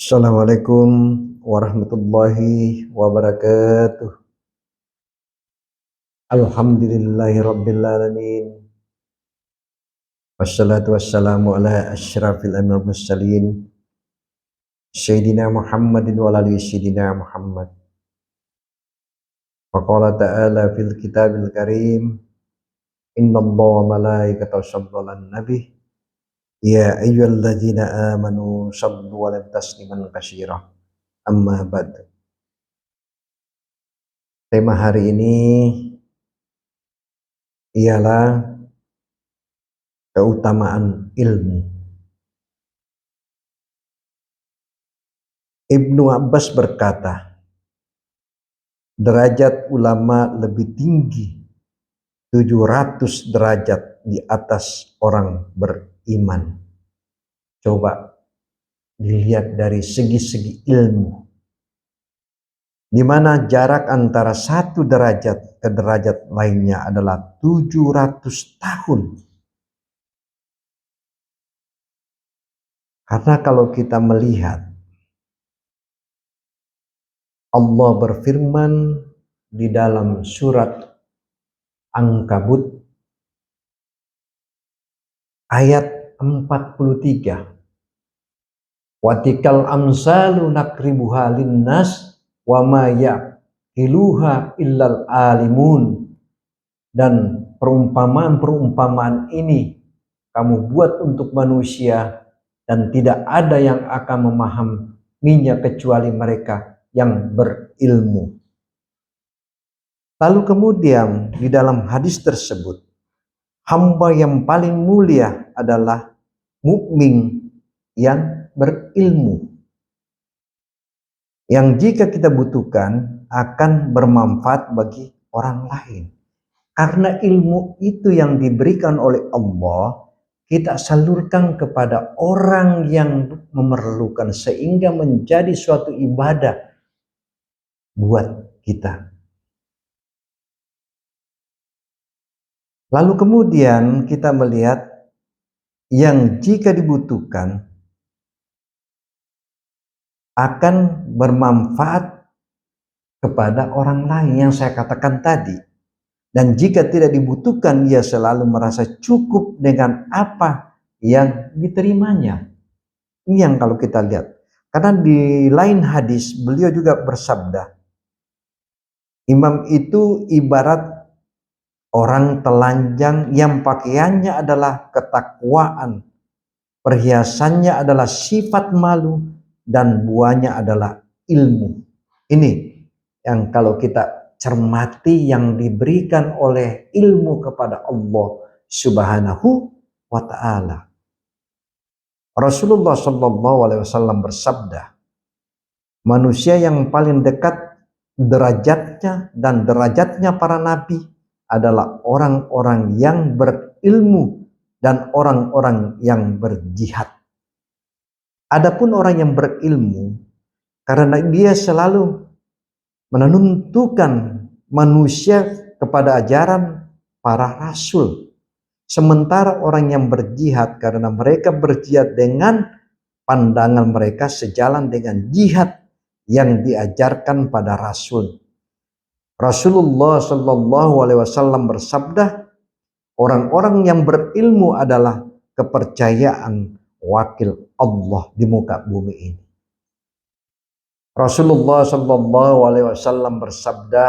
Assalamualaikum warahmatullahi wabarakatuh. Alhamdulillahi alamin. Wassalatu wassalamu ala asyrafil anbiya'i wal mursalin. Sayyidina Muhammadin wa ala ali sayyidina Muhammad. Wa qala ta'ala fil kitabil karim. Innallaha wa malaikatahu yusholluna 'alan nabi. Ya ayyuhalladzina amanu shallu 'alaihi tasliman katsira. Amma ba'du. Tema hari ini ialah keutamaan ilmu. Ibnu Abbas berkata, derajat ulama lebih tinggi 700 derajat di atas orang beriman. Coba dilihat dari segi-segi ilmu, di mana jarak antara satu derajat ke derajat lainnya adalah 700 tahun. Karena kalau kita melihat, Allah berfirman di dalam surat Ankabut ayat 43. Watikal amsalu nakribuha linnas wa ma yaqiluha illal alimun. Dan perumpamaan-perumpamaan ini kamu buat untuk manusia dan tidak ada yang akan memahaminya kecuali mereka yang berilmu. Lalu kemudian di dalam hadis tersebut, hamba yang paling mulia adalah mukmin yang berilmu, yang jika kita butuhkan akan bermanfaat bagi orang lain. Karena ilmu itu yang diberikan oleh Allah, kita salurkan kepada orang yang memerlukan sehingga menjadi suatu ibadah buat kita. Lalu kemudian kita melihat yang jika dibutuhkan akan bermanfaat kepada orang lain yang saya katakan tadi. Dan jika tidak dibutuhkan, dia selalu merasa cukup dengan apa yang diterimanya. Ini yang kalau kita lihat. Karena di lain hadis beliau juga bersabda, imam itu ibarat orang telanjang yang pakaiannya adalah ketakwaan, perhiasannya adalah sifat malu, dan buahnya adalah ilmu. Ini yang kalau kita cermati yang diberikan oleh ilmu kepada Allah Subhanahu wa ta'ala. Rasulullah Shallallahu Alaihi Wasallam bersabda, manusia yang paling dekat derajatnya dan derajatnya para nabi adalah orang-orang yang berilmu dan orang-orang yang berjihad. Adapun orang yang berilmu, karena dia selalu menentukan manusia kepada ajaran para rasul. Sementara orang yang berjihad, karena mereka berjihad dengan pandangan mereka sejalan dengan jihad yang diajarkan pada rasul. Rasulullah Shallallahu Alaihi Wasallam bersabda, orang-orang yang berilmu adalah kepercayaan wakil Allah di muka bumi ini. Rasulullah Shallallahu Alaihi Wasallam bersabda,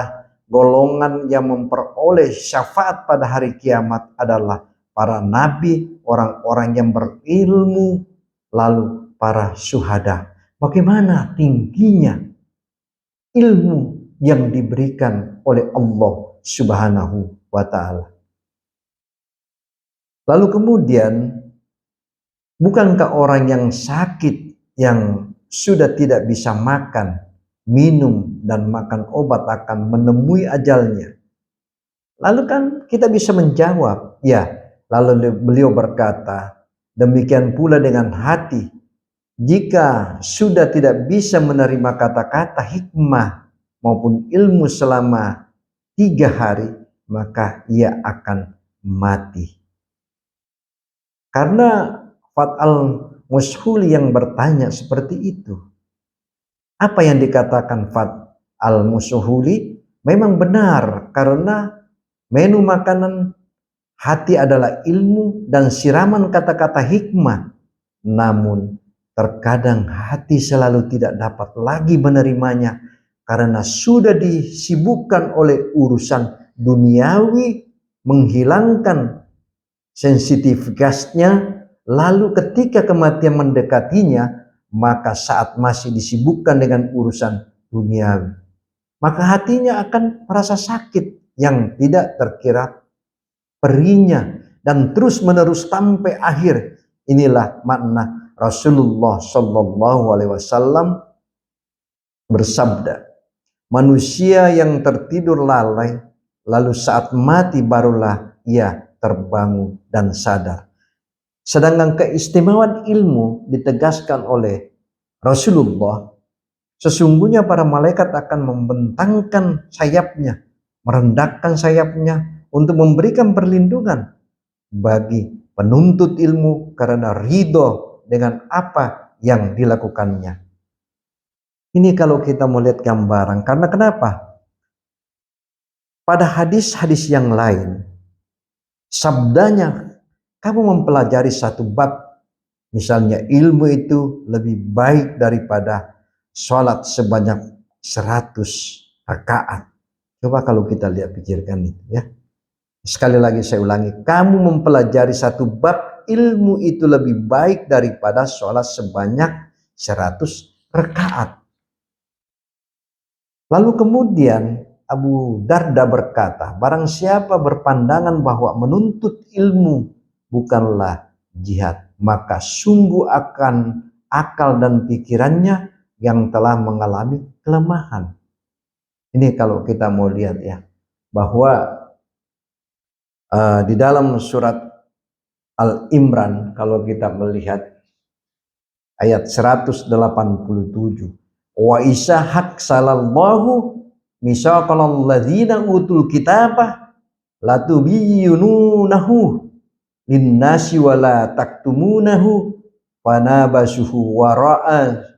golongan yang memperoleh syafaat pada hari kiamat adalah para nabi, orang-orang yang berilmu, lalu para syuhada. Bagaimana tingginya ilmu yang diberikan oleh Allah Subhanahu wa ta'ala. Lalu kemudian, bukankah orang yang sakit, yang sudah tidak bisa makan, minum, dan makan obat akan menemui ajalnya? Lalu kan kita bisa menjawab, ya. Lalu beliau berkata, demikian pula dengan hati. Jika sudah tidak bisa menerima kata-kata hikmah maupun ilmu selama 3 hari, maka ia akan mati. Karena Fat al-Mushuli yang bertanya seperti itu. Apa yang dikatakan Fat al-Musuhuli memang benar, karena menu makanan hati adalah ilmu dan siraman kata-kata hikmah. Namun terkadang hati selalu tidak dapat lagi menerimanya karena sudah disibukkan oleh urusan duniawi, menghilangkan sensitivitasnya. Lalu ketika kematian mendekatinya, maka saat masih disibukkan dengan urusan duniawi, maka hatinya akan merasa sakit yang tidak terkira perinya, dan terus menerus sampai akhir. Inilah makna Rasulullah Shallallahu Alaihi Wasallam bersabda, manusia yang tertidur lalai lalu saat mati barulah ia terbangun dan sadar. Sedangkan keistimewaan ilmu ditegaskan oleh Rasulullah, sesungguhnya para malaikat akan membentangkan sayapnya, merendahkan sayapnya untuk memberikan perlindungan bagi penuntut ilmu karena ridho dengan apa yang dilakukannya. Ini kalau kita melihat gambaran, karena kenapa? Pada hadis-hadis yang lain, sabdanya, kamu mempelajari satu bab, misalnya ilmu itu lebih baik daripada sholat sebanyak 100 rakaat. Coba kalau kita lihat, pikirkan itu ya. Sekali lagi saya ulangi, kamu mempelajari satu bab, ilmu itu lebih baik daripada sholat sebanyak 100 rakaat. Lalu kemudian Abu Darda berkata, barang siapa berpandangan bahwa menuntut ilmu bukanlah jihad, maka sungguh akan akal dan pikirannya yang telah mengalami kelemahan. Ini kalau kita mau lihat ya, bahwa di dalam surat Al-Imran, kalau kita melihat ayat 187, wa ishahak salallahu misaqalal ladzina utul kitabah latubiyununahu linnasi wala taktumunahu fanabasuhu wara'a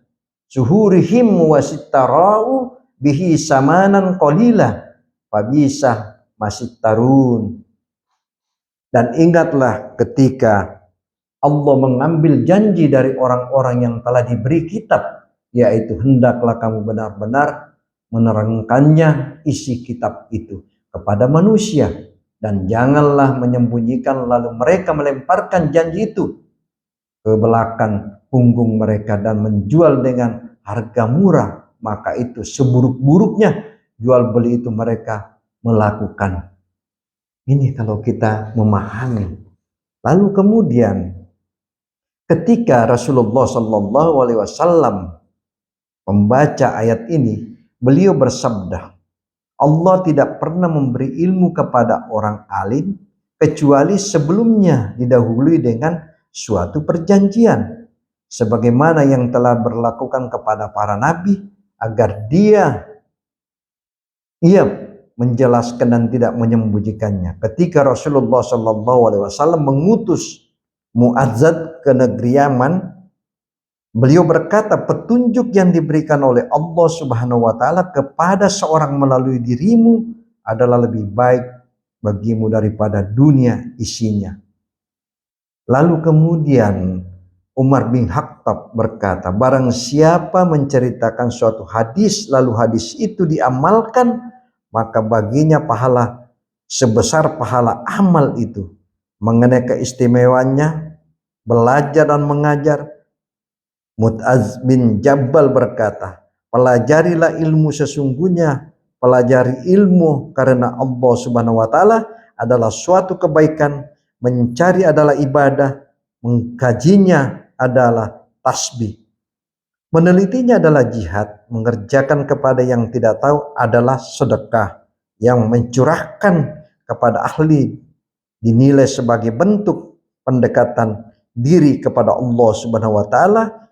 suhurihim wasittarau bihi samanan qalila fabisa masittarun. Dan ingatlah ketika Allah mengambil janji dari orang-orang yang telah diberi kitab, yaitu hendaklah kamu benar-benar menerangkannya isi kitab itu kepada manusia, dan janganlah menyembunyikan lalu mereka melemparkan janji itu ke belakang punggung mereka dan menjual dengan harga murah, maka itu seburuk-buruknya jual beli itu mereka melakukan. Ini kalau kita memahami. Lalu kemudian ketika Rasulullah Shallallahu Alaihi Wasallam membaca ayat ini, beliau bersabda, Allah tidak pernah memberi ilmu kepada orang alim kecuali sebelumnya didahului dengan suatu perjanjian, sebagaimana yang telah berlakukan kepada para nabi, agar ia menjelaskan dan tidak menyembunyikannya. Ketika Rasulullah Shallallahu Alaihi Wasallam mengutus Mu'adzab ke negeri Yaman, beliau berkata, petunjuk yang diberikan oleh Allah Subhanahu wa taala kepada seorang melalui dirimu adalah lebih baik bagimu daripada dunia isinya. Lalu kemudian Umar bin Khattab berkata, barang siapa menceritakan suatu hadis lalu hadis itu diamalkan, maka baginya pahala sebesar pahala amal itu. Mengenai keistimewaannya belajar dan mengajar, Mu'adz bin Jabal berkata, pelajarilah ilmu, sesungguhnya pelajari ilmu karena Allah Subhanahu wa taala adalah suatu kebaikan, mencari adalah ibadah, mengkajinya adalah tasbih, menelitinya adalah jihad, mengerjakan kepada yang tidak tahu adalah sedekah, yang mencurahkan kepada ahli dinilai sebagai bentuk pendekatan diri kepada Allah Subhanahu wa taala.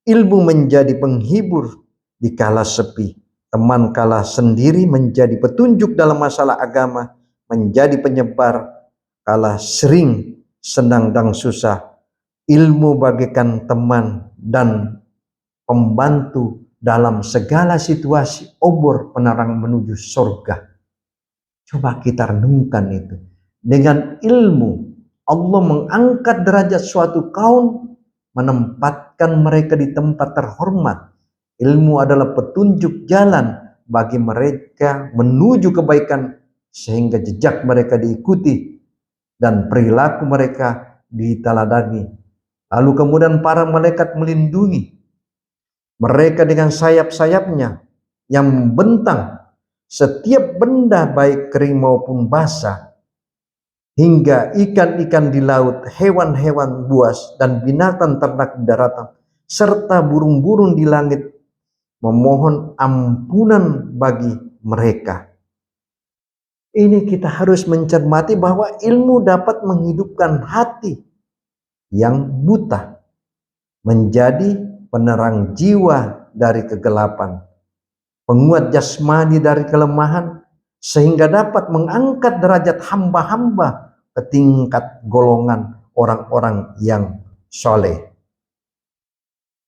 Ilmu menjadi penghibur di kala sepi, teman kala sendiri, menjadi petunjuk dalam masalah agama, menjadi penyebar kala sering senang dan susah. Ilmu bagaikan teman dan pembantu dalam segala situasi, obor penerang menuju surga. Coba kita renungkan itu. Dengan ilmu, Allah mengangkat derajat suatu kaum, menempatkan mereka di tempat terhormat. Ilmu adalah petunjuk jalan bagi mereka menuju kebaikan, sehingga jejak mereka diikuti dan perilaku mereka diteladani. Lalu kemudian para malaikat melindungi mereka dengan sayap-sayapnya yang membentang setiap benda baik kering maupun basah, hingga ikan-ikan di laut, hewan-hewan buas dan binatang ternak di daratan, serta burung-burung di langit memohon ampunan bagi mereka. Ini kita harus mencermati bahwa ilmu dapat menghidupkan hati yang buta menjadi penerang jiwa dari kegelapan, penguat jasmani dari kelemahan, sehingga dapat mengangkat derajat hamba-hamba ke tingkat golongan orang-orang yang soleh.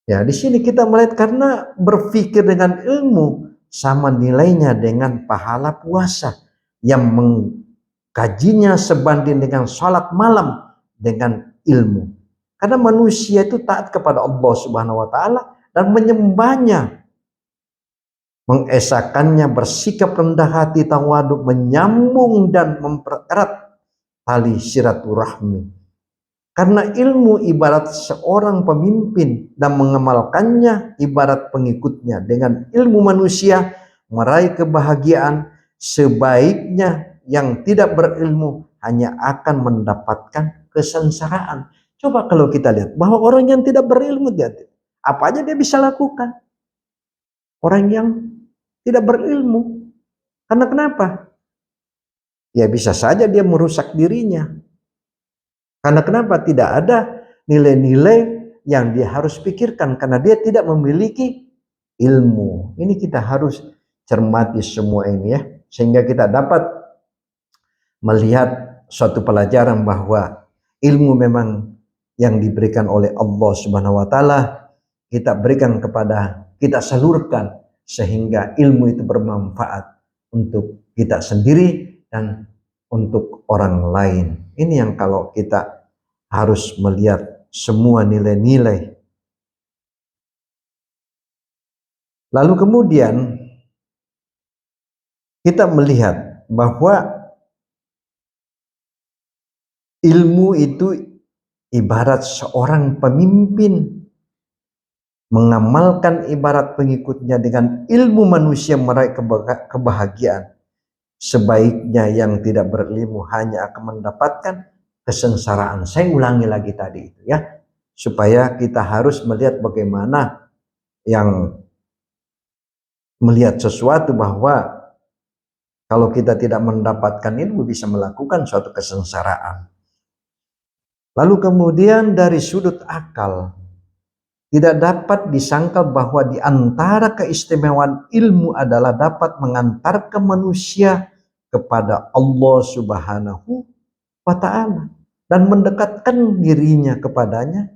Ya, di sini kita melihat karena berpikir dengan ilmu sama nilainya dengan pahala puasa yang mengkajinya sebanding dengan sholat malam dengan ilmu. Karena manusia itu taat kepada Allah Subhanahu wa taala dan menyembahnya, mengesakannya, bersikap rendah hati, tawadhu, menyambung dan mempererat tali silaturahmi. Karena ilmu ibarat seorang pemimpin dan mengamalkannya ibarat pengikutnya. Dengan ilmu manusia meraih kebahagiaan, sebaiknya yang tidak berilmu hanya akan mendapatkan kesengsaraan. Coba kalau kita lihat bahwa orang yang tidak berilmu, apa aja dia bisa lakukan. Orang yang tidak berilmu. Karena kenapa? Ya bisa saja dia merusak dirinya. Karena kenapa? Tidak ada nilai-nilai yang dia harus pikirkan karena dia tidak memiliki ilmu. Ini kita harus cermati semua ini ya, sehingga kita dapat melihat suatu pelajaran bahwa ilmu memang yang diberikan oleh Allah Subhanahu wa taala kita berikan kita salurkan sehingga ilmu itu bermanfaat untuk kita sendiri dan untuk orang lain. Ini yang kalau kita harus melihat semua nilai-nilai. Lalu kemudian kita melihat bahwa ilmu itu ibarat seorang pemimpin mengamalkan ibarat pengikutnya dengan ilmu manusia meraih kebahagiaan. Sebaiknya yang tidak berilmu hanya akan mendapatkan kesengsaraan. Saya ulangi lagi tadi itu ya, supaya kita harus melihat bagaimana yang melihat sesuatu bahwa kalau kita tidak mendapatkan ilmu bisa melakukan suatu kesengsaraan. Lalu kemudian dari sudut akal tidak dapat disangkal bahwa di antara keistimewaan ilmu adalah dapat mengantarkan manusia kepada Allah Subhanahu wa ta'ala dan mendekatkan dirinya kepadanya.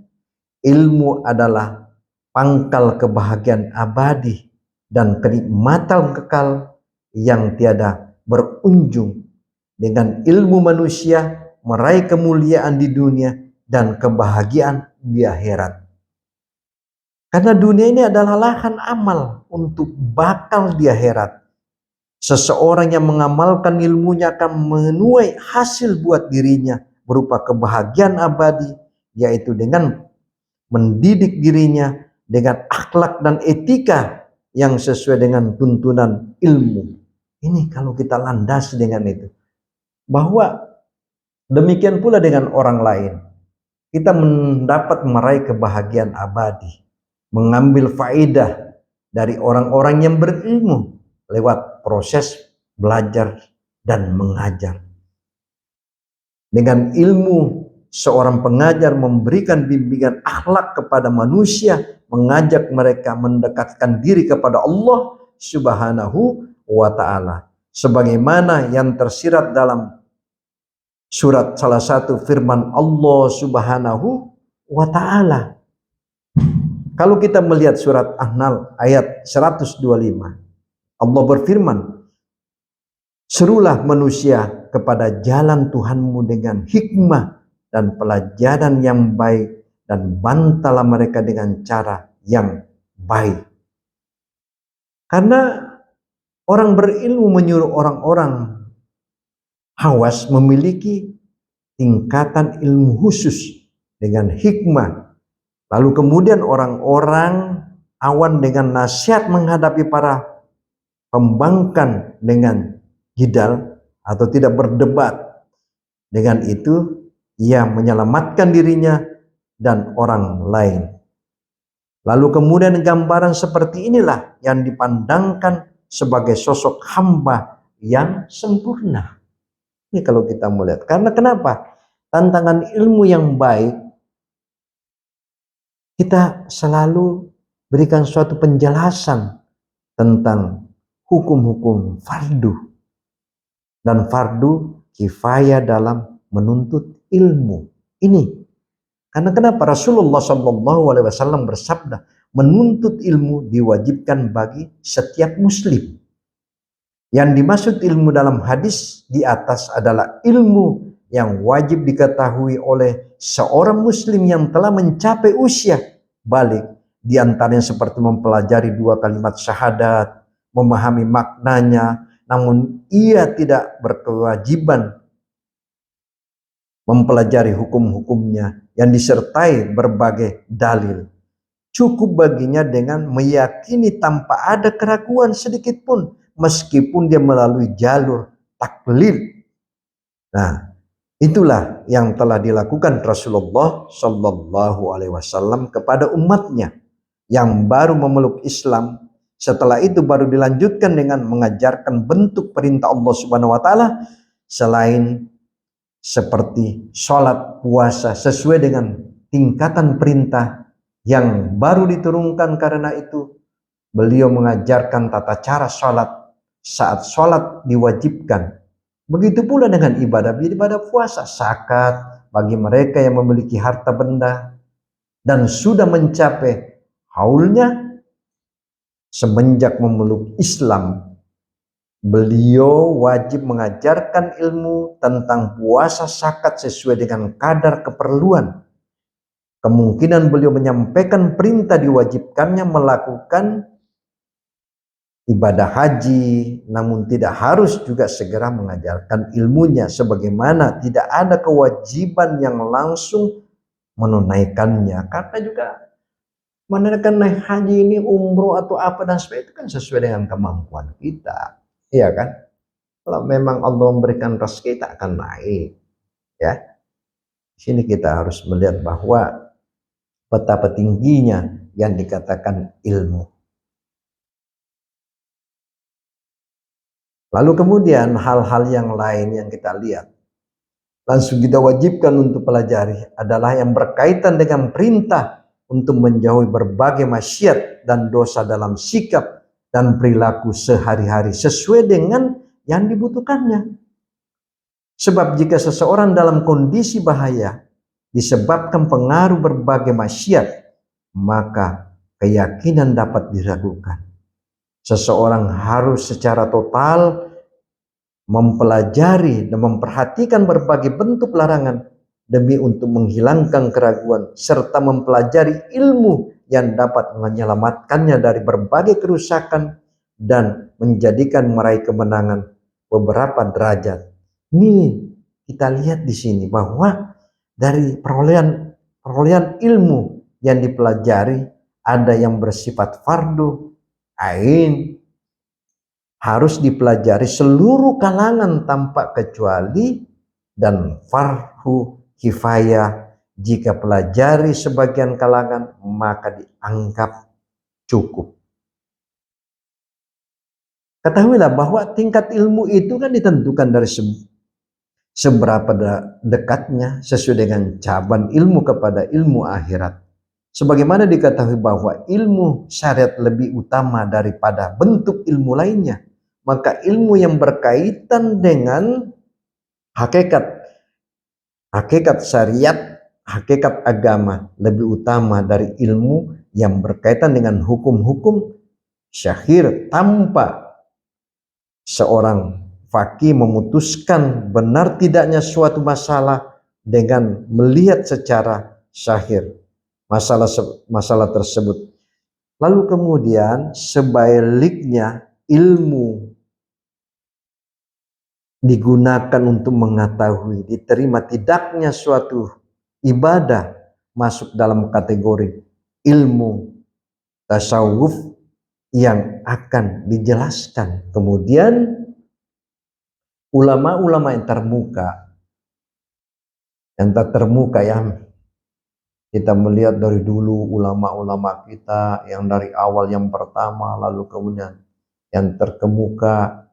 Ilmu adalah pangkal kebahagiaan abadi dan kenikmatan kekal yang tiada berujung. Dengan ilmu manusia meraih kemuliaan di dunia dan kebahagiaan di akhirat. Karena dunia ini adalah lahan amal untuk bakal di akhirat. Seseorang yang mengamalkan ilmunya akan menuai hasil buat dirinya berupa kebahagiaan abadi, yaitu dengan mendidik dirinya dengan akhlak dan etika yang sesuai dengan tuntunan ilmu. Ini kalau kita landasi dengan itu. Bahwa demikian pula dengan orang lain. Kita mendapat meraih kebahagiaan abadi. Mengambil faedah dari orang-orang yang berilmu lewat proses belajar dan mengajar. Dengan ilmu, seorang pengajar memberikan bimbingan akhlak kepada manusia, mengajak mereka mendekatkan diri kepada Allah Subhanahu wa ta'ala. Sebagaimana yang tersirat dalam surat salah satu firman Allah Subhanahu wa ta'ala. Kalau kita melihat surat An-Nahl ayat 125, Allah berfirman, serulah manusia kepada jalan Tuhanmu dengan hikmah dan pelajaran yang baik, dan bantalah mereka dengan cara yang baik. Karena orang berilmu menyuruh orang-orang Hawas memiliki tingkatan ilmu khusus dengan hikmah. Lalu kemudian orang-orang awan dengan nasihat menghadapi para pembangkang dengan jidal atau tidak berdebat. Dengan itu ia menyelamatkan dirinya dan orang lain. Lalu kemudian gambaran seperti inilah yang dipandangkan sebagai sosok hamba yang sempurna. Ini kalau kita melihat. Karena kenapa? Tantangan ilmu yang baik, kita selalu berikan suatu penjelasan tentang hukum-hukum fardu dan fardu kifayah dalam menuntut ilmu. Ini karena kenapa Rasulullah SAW bersabda, menuntut ilmu diwajibkan bagi setiap muslim. Yang dimaksud ilmu dalam hadis di atas adalah ilmu yang wajib diketahui oleh seorang muslim yang telah mencapai usia balik. Di antaranya seperti mempelajari 2 kalimat syahadat, memahami maknanya, namun ia tidak berkewajiban mempelajari hukum-hukumnya yang disertai berbagai dalil. Cukup baginya dengan meyakini tanpa ada keraguan sedikit pun, meskipun dia melalui jalur taklid. Nah, itulah yang telah dilakukan Rasulullah Shallallahu Alaihi Wasallam kepada umatnya yang baru memeluk Islam. Setelah itu baru dilanjutkan dengan mengajarkan bentuk perintah Allah Subhanahu Wa Taala selain seperti sholat, puasa sesuai dengan tingkatan perintah yang baru diturunkan. Karena itu beliau mengajarkan tata cara sholat saat sholat diwajibkan. Begitu pula dengan ibadah puasa, zakat bagi mereka yang memiliki harta benda dan sudah mencapai haulnya. Semenjak memeluk Islam, beliau wajib mengajarkan ilmu tentang puasa, zakat sesuai dengan kadar keperluan. Kemungkinan beliau menyampaikan perintah diwajibkannya melakukan ibadah haji, namun tidak harus juga segera mengajarkan ilmunya, sebagaimana tidak ada kewajiban yang langsung menunaikannya. Karena juga menunaikan naik haji ini, umroh atau apa dan sebagainya itu kan sesuai dengan kemampuan kita, iya kan? Kalau memang Allah memberikan rezeki, kita akan naik, ya. Di sini kita harus melihat bahwa betapa tingginya yang dikatakan ilmu. Lalu kemudian hal-hal yang lain yang kita lihat langsung kita wajibkan untuk pelajari adalah yang berkaitan dengan perintah untuk menjauhi berbagai maksiat dan dosa dalam sikap dan perilaku sehari-hari sesuai dengan yang dibutuhkannya. Sebab jika seseorang dalam kondisi bahaya disebabkan pengaruh berbagai maksiat, maka keyakinan dapat diragukan. Seseorang harus secara total mempelajari dan memperhatikan berbagai bentuk larangan demi untuk menghilangkan keraguan serta mempelajari ilmu yang dapat menyelamatkannya dari berbagai kerusakan dan menjadikan meraih kemenangan beberapa derajat. Ini kita lihat di sini bahwa dari perolehan ilmu yang dipelajari ada yang bersifat fardu ain, harus dipelajari seluruh kalangan tanpa kecuali, dan fardu kifayah, jika pelajari sebagian kalangan maka dianggap cukup. Ketahuilah bahwa tingkat ilmu itu kan ditentukan dari seberapa dekatnya sesuai dengan cabang ilmu kepada ilmu akhirat. Sebagaimana diketahui bahwa ilmu syariat lebih utama daripada bentuk ilmu lainnya, maka ilmu yang berkaitan dengan hakikat syariat, hakikat agama lebih utama dari ilmu yang berkaitan dengan hukum-hukum syahir tanpa seorang faqih memutuskan benar tidaknya suatu masalah dengan melihat secara syahir masalah tersebut. Lalu kemudian sebaliknya ilmu digunakan untuk mengetahui diterima tidaknya suatu ibadah masuk dalam kategori ilmu tasawuf yang akan dijelaskan. Kemudian ulama-ulama yang termuka ya, kita melihat dari dulu ulama-ulama kita yang dari awal yang pertama, lalu kemudian yang terkemuka,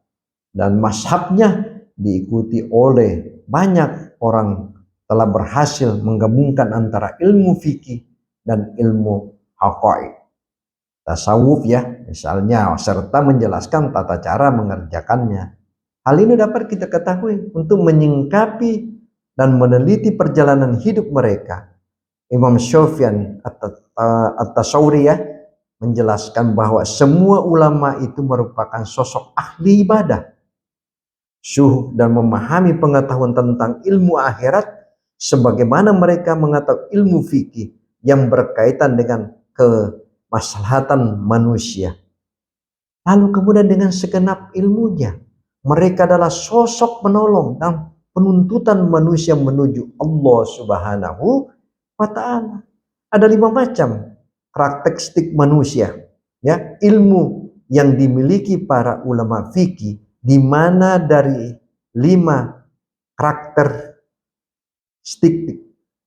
dan mazhabnya diikuti oleh banyak orang, telah berhasil menggabungkan antara ilmu fikih dan ilmu haqaiq tasawuf ya misalnya, serta menjelaskan tata cara mengerjakannya. Hal ini dapat kita ketahui untuk menyingkapi dan meneliti perjalanan hidup mereka. Imam Sufyan At-Tsauri ya menjelaskan bahwa semua ulama itu merupakan sosok ahli ibadah, syuhud dan memahami pengetahuan tentang ilmu akhirat sebagaimana mereka mengetahui ilmu fikih yang berkaitan dengan kemaslahatan manusia. Lalu kemudian dengan segenap ilmunya, mereka adalah sosok penolong dan penuntutan manusia menuju Allah Subhanahu wa Ta'ala. Ada 5 macam karakteristik manusia, ya, ilmu yang dimiliki para ulama fikih, di mana dari 5 karakteristik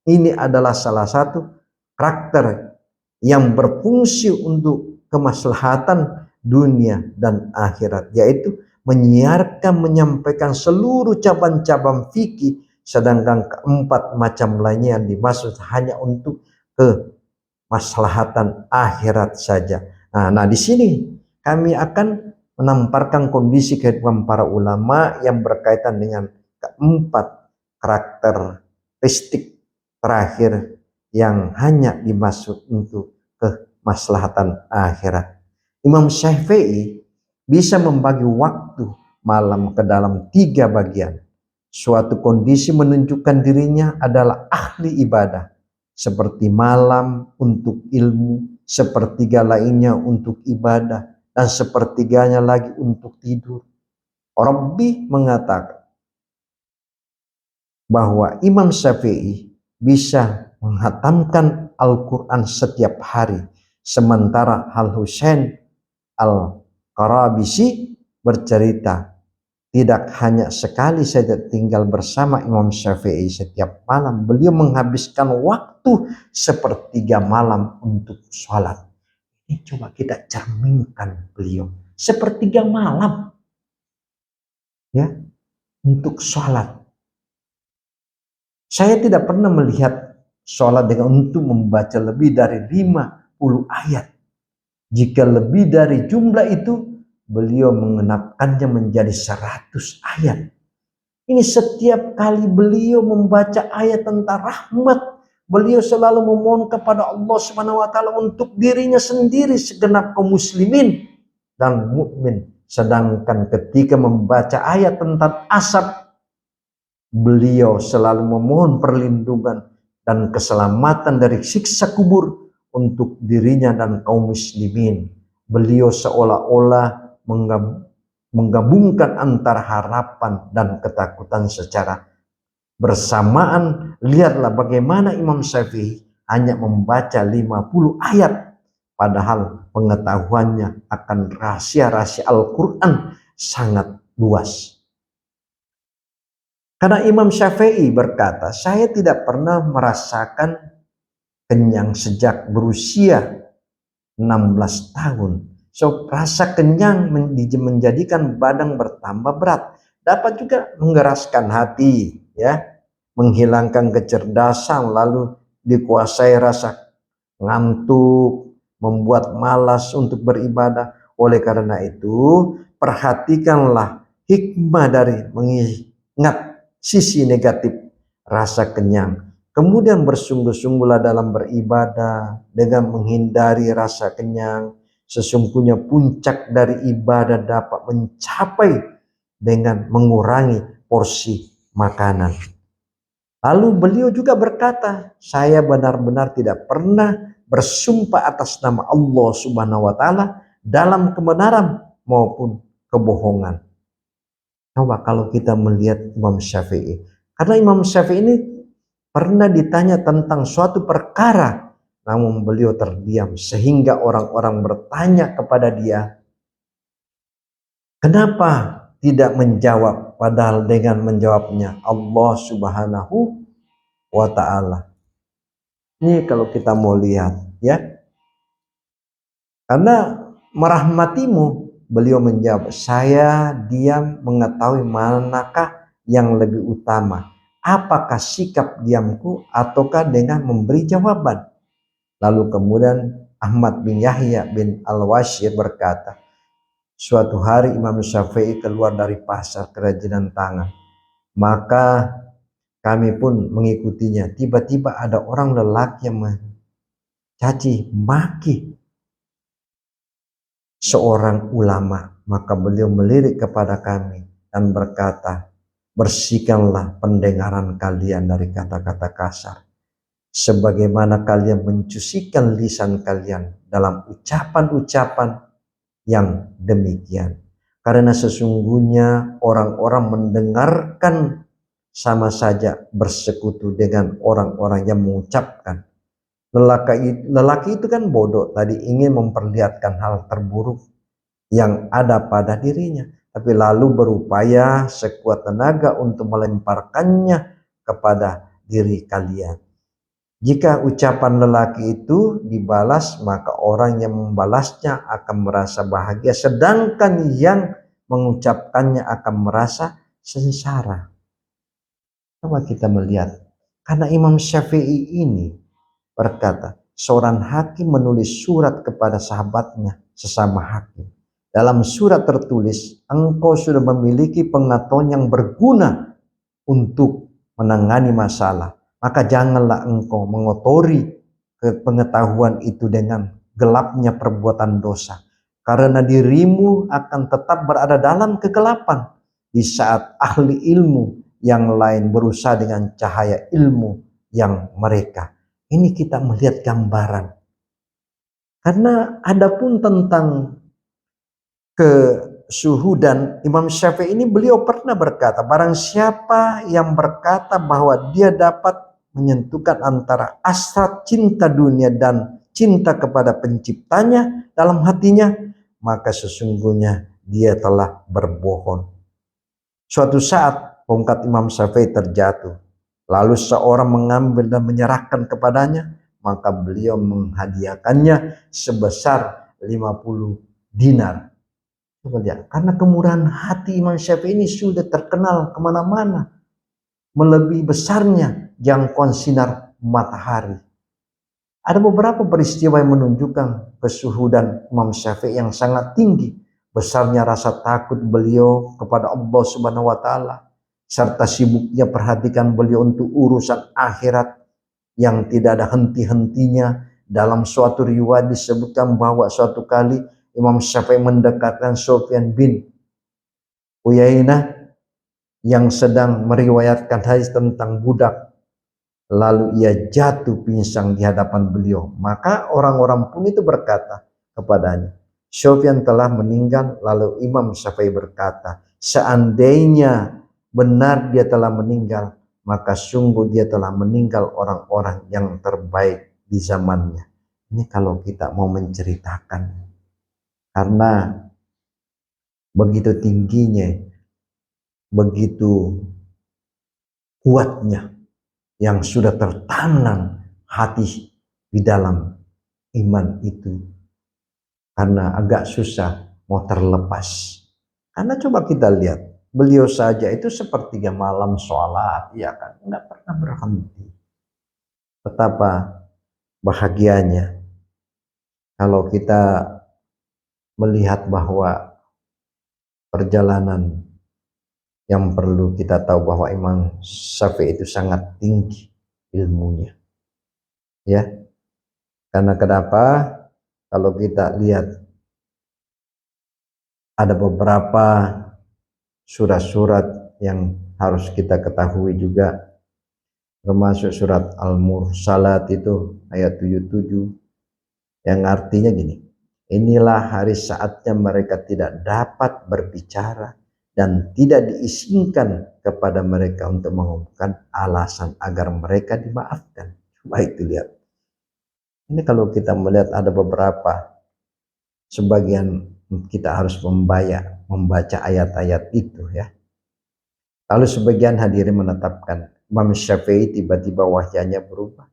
ini adalah salah satu karakter yang berfungsi untuk kemaslahatan dunia dan akhirat, yaitu menyampaikan seluruh cabang-cabang fikih, sedangkan keempat macam lainnya yang dimaksud hanya untuk kemaslahatan akhirat saja. Nah, di sini kami akan menamparkan kondisi kehidupan para ulama yang berkaitan dengan keempat karakteristik terakhir yang hanya dimaksud untuk kemaslahatan akhirat. Imam Syafi'i bisa membagi waktu malam ke dalam 3 bagian. Suatu kondisi menunjukkan dirinya adalah ahli ibadah, seperti malam untuk ilmu, sepertiga lainnya untuk ibadah, dan sepertiganya lagi untuk tidur. Rabbi mengatakan bahwa Imam Syafi'i bisa menghatamkan Al-Quran setiap hari, sementara Al-Husain Al-Qarabisi bercerita, tidak hanya sekali saja tinggal bersama Imam Syafi'i setiap malam, beliau menghabiskan waktu sepertiga malam untuk sholat. Ini coba kita cerminkan, beliau sepertiga malam ya untuk sholat. Saya tidak pernah melihat sholat dengan untuk membaca lebih dari 50 ayat. Jika lebih dari jumlah itu, beliau mengenapkannya menjadi 100 ayat. Ini setiap kali beliau membaca ayat tentang rahmat, beliau selalu memohon kepada Allah Subhanahu wa Ta'ala untuk dirinya sendiri, segenap kaum muslimin dan mukmin. Sedangkan ketika membaca ayat tentang asap, beliau selalu memohon perlindungan dan keselamatan dari siksa kubur untuk dirinya dan kaum muslimin. Beliau seolah-olah menggabungkan antara harapan dan ketakutan secara bersamaan. Lihatlah bagaimana Imam Syafi'i hanya membaca 50 ayat, padahal pengetahuannya akan rahasia-rahasia Al-Quran sangat luas. Karena Imam Syafi'i berkata, saya tidak pernah merasakan kenyang sejak berusia 16 tahun. So, rasa kenyang menjadikan badan bertambah berat. Dapat juga mengeraskan hati, ya, menghilangkan kecerdasan, lalu dikuasai rasa ngantuk, membuat malas untuk beribadah. Oleh karena itu, perhatikanlah hikmah dari mengingat sisi negatif rasa kenyang. Kemudian bersungguh-sungguhlah dalam beribadah dengan menghindari rasa kenyang. Sesungguhnya puncak dari ibadah dapat mencapai dengan mengurangi porsi makanan. Lalu beliau juga berkata, saya benar-benar tidak pernah bersumpah atas nama Allah Subhanahu wa taala dalam kebenaran maupun kebohongan. Coba kalau kita melihat Imam Syafi'i. Karena Imam Syafi'i ini pernah ditanya tentang suatu perkara, namun beliau terdiam sehingga orang-orang bertanya kepada dia, kenapa tidak menjawab? Padahal dengan menjawabnya Allah Subhanahu wa ta'ala. Ini kalau kita mau lihat ya. Karena merahmatimu, beliau menjawab, saya diam mengetahui manakah yang lebih utama. Apakah sikap diamku ataukah dengan memberi jawaban? Lalu kemudian Ahmad bin Yahya bin Al-Washir berkata, suatu hari Imam Syafi'i keluar dari pasar kerajinan tangan. Maka kami pun mengikutinya. Tiba-tiba ada orang lelaki yang mencaci maki seorang ulama. Maka beliau melirik kepada kami dan berkata, bersihkanlah pendengaran kalian dari kata-kata kasar, sebagaimana kalian mencucikan lisan kalian dalam ucapan-ucapan yang demikian. Karena sesungguhnya orang-orang mendengarkan sama saja bersekutu dengan orang-orang yang mengucapkan. Lelaki itu kan bodoh, tadi ingin memperlihatkan hal terburuk yang ada pada dirinya, tapi lalu berupaya sekuat tenaga untuk melemparkannya kepada diri kalian. Jika ucapan lelaki itu dibalas, maka orang yang membalasnya akan merasa bahagia, sedangkan yang mengucapkannya akan merasa sengsara. Coba kita melihat, karena Imam Syafi'i ini berkata, seorang hakim menulis surat kepada sahabatnya sesama hakim. Dalam surat tertulis, engkau sudah memiliki pengetahuan yang berguna untuk menangani masalah. Maka janganlah engkau mengotori pengetahuan itu dengan gelapnya perbuatan dosa. Karena dirimu akan tetap berada dalam kegelapan di saat ahli ilmu yang lain berusaha dengan cahaya ilmu yang mereka. Ini kita melihat gambaran. Karena adapun tentang kesuhudan Imam Syafi'i ini, beliau pernah berkata, barang siapa yang berkata bahwa dia dapat menyentuhkan antara hasrat cinta dunia dan cinta kepada penciptanya dalam hatinya, maka sesungguhnya dia telah berbohong. Suatu saat tongkat Imam Syafi'i terjatuh, lalu seorang mengambil dan menyerahkan kepadanya, maka beliau menghadiahkannya sebesar 50 dinar. Coba lihat, karena kemurahan hati Imam Syafi'i ini sudah terkenal kemana-mana, melebihi besarnya jangkauan sinar matahari. Ada beberapa peristiwa yang menunjukkan kesuhudan Imam Syafi'i yang sangat tinggi, besarnya rasa takut beliau kepada Allah Subhanahu wa taala, serta sibuknya perhatikan beliau untuk urusan akhirat yang tidak ada henti-hentinya. Dalam suatu riwayat disebutkan bahwa suatu kali Imam Syafi'i mendekatkan Sufyan bin Uyainah yang sedang meriwayatkan hadis tentang budak. Lalu ia jatuh pingsan di hadapan beliau. Maka orang-orang pun itu berkata kepadanya, Sufyan telah meninggal. Lalu Imam Syafi'i berkata, seandainya benar dia telah meninggal, maka sungguh dia telah meninggal orang-orang yang terbaik di zamannya. Ini kalau kita mau menceritakan. Karena begitu tingginya, begitu kuatnya yang sudah tertanam hati di dalam iman itu. Karena agak susah mau terlepas. Karena coba kita lihat, beliau saja itu sepertiga malam sholat, ya kan, nggak pernah berhenti. Betapa bahagianya kalau kita melihat bahwa perjalanan yang perlu kita tahu bahwa Imam Syafi'i itu sangat tinggi ilmunya. Ya, karena kenapa? Kalau kita lihat ada beberapa surat-surat yang harus kita ketahui juga, termasuk surat Al-Mursalat itu ayat 77 yang artinya gini, inilah hari saatnya mereka tidak dapat berbicara dan tidak diizinkan kepada mereka untuk mengumumkan alasan agar mereka dimaafkan. Coba itu lihat. Ini kalau kita melihat ada beberapa, sebagian kita harus membaca ayat-ayat itu ya. Lalu sebagian hadirin menetapkan Imam Syafi'i tiba-tiba wajahnya berubah,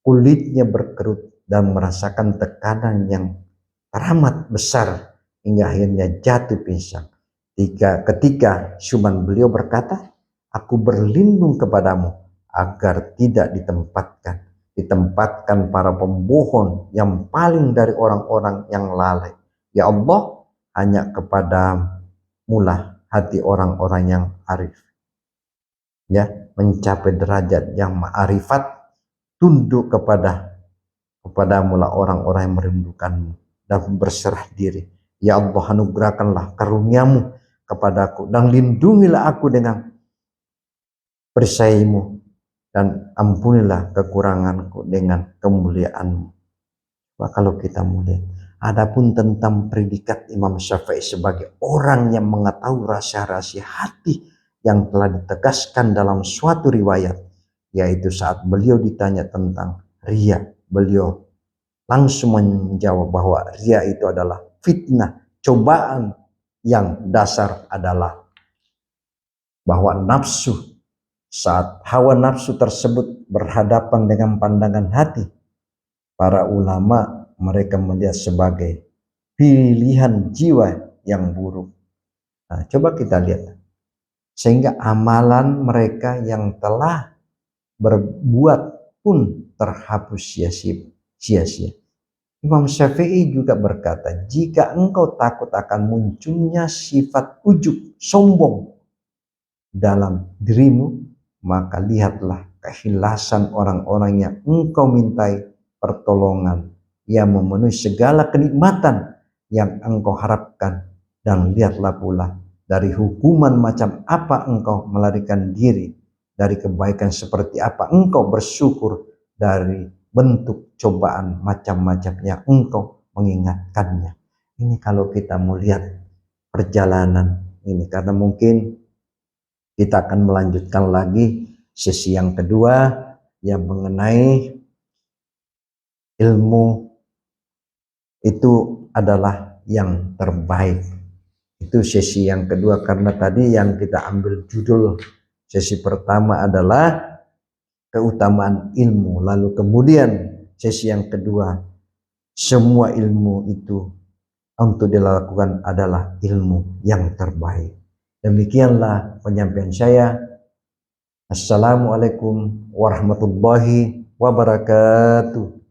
kulitnya berkerut dan merasakan tekanan yang teramat besar hingga akhirnya jatuh pingsan. Ketika syuman beliau berkata, aku berlindung kepadamu agar tidak ditempatkan para pembohong yang paling dari orang-orang yang lalai. Ya Allah, hanya kepadamu lah hati orang-orang yang arif, ya, mencapai derajat yang ma'rifat, tunduk kepadamu lah orang-orang yang merindukanmu dan berserah diri. Ya Allah, anugerahkanlah karuniamu kepadaku dan lindungilah aku dengan perisaimu dan ampunilah kekuranganku dengan kemuliaanmu. Nah, kalau kita melihat, adapun tentang predikat Imam Syafi'i sebagai orang yang mengetahui rahasia-rahasia hati yang telah ditegaskan dalam suatu riwayat, yaitu saat beliau ditanya tentang riya, beliau langsung menjawab bahwa riya itu adalah fitnah, cobaan yang dasar adalah bahwa nafsu, saat hawa nafsu tersebut berhadapan dengan pandangan hati, para ulama mereka melihat sebagai pilihan jiwa yang buruk. Nah, coba kita lihat, sehingga amalan mereka yang telah berbuat pun terhapus sia-sia. Imam Syafi'i juga berkata, jika engkau takut akan munculnya sifat ujub, sombong dalam dirimu, maka lihatlah keikhlasan orang-orang yang engkau mintai pertolongan, yang memenuhi segala kenikmatan yang engkau harapkan, dan lihatlah pula dari hukuman macam apa engkau melarikan diri, dari kebaikan seperti apa engkau bersyukur, dari bentuk cobaan macam-macam yang engkau mengingatkannya. Ini kalau kita melihat perjalanan ini, karena mungkin kita akan melanjutkan lagi sesi yang kedua yang mengenai ilmu itu adalah yang terbaik. Itu sesi yang kedua, karena tadi yang kita ambil judul sesi pertama adalah keutamaan ilmu, lalu kemudian sesi yang kedua, semua ilmu itu untuk dilakukan adalah ilmu yang terbaik. Demikianlah penyampaian saya. Assalamualaikum warahmatullahi wabarakatuh.